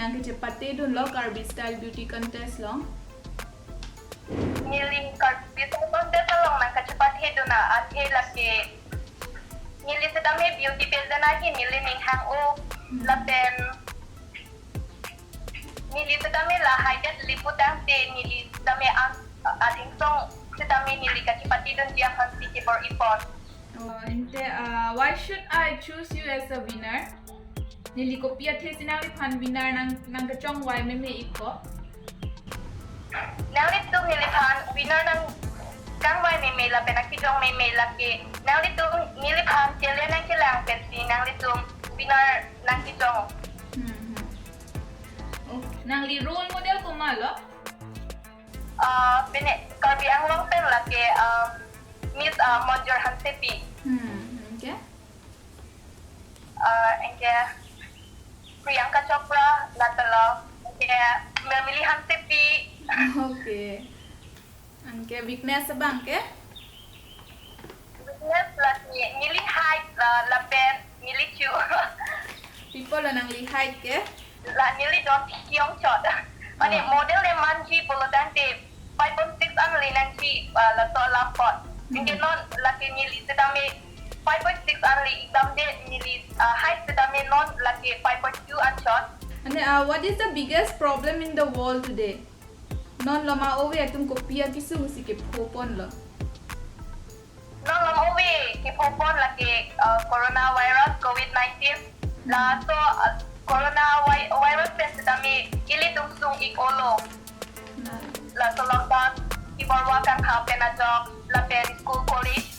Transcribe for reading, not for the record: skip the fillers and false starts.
nang kecepatan dun lo Carby Style Beauty Contest long. Nili Carby Style Contest long nang kacepat hedo na at lagi nili sedami beauty pilda na nili ning hang o laten nili sedami lah haidet liputang te nili sedami ating song sedami nili kacepat dun dia fancy keyboard ipon. Why should I choose you as a winner? Nili kopia the sinali pan winner nang kachong why me iko. Now itu nilipan winner ng kang why may la penakijong may laki. Now itu nilipan sila ng kilang pensi nang itu winner ng kijong. Nang li role model ko malo? Karbi ang long pen laki Miss Monjor Hansepi. Okay. Engke Priyanka Chopra natalo. Engke memilih Hansepi. Okay. Angke weakness bang ke? Weakness laki milih height lapen milih chu. People nang li height ke? La milih don kiong chot. Ani model le manji polodante 5.6 ang linangji la to lampot. Ingin non laki nili sedami 5.6 ang li ikdam de nili height sedami non laki 5.2 ang shot. And what is the biggest problem in the world today? Non lama owe atum kopia kisu si ke popon lo. Non lam owe kipopon laki coronavirus COVID-19 la to coronavirus pe sedami ili tungsung ikolo. La to lockdown ibarwa kang hapen na job la pen school college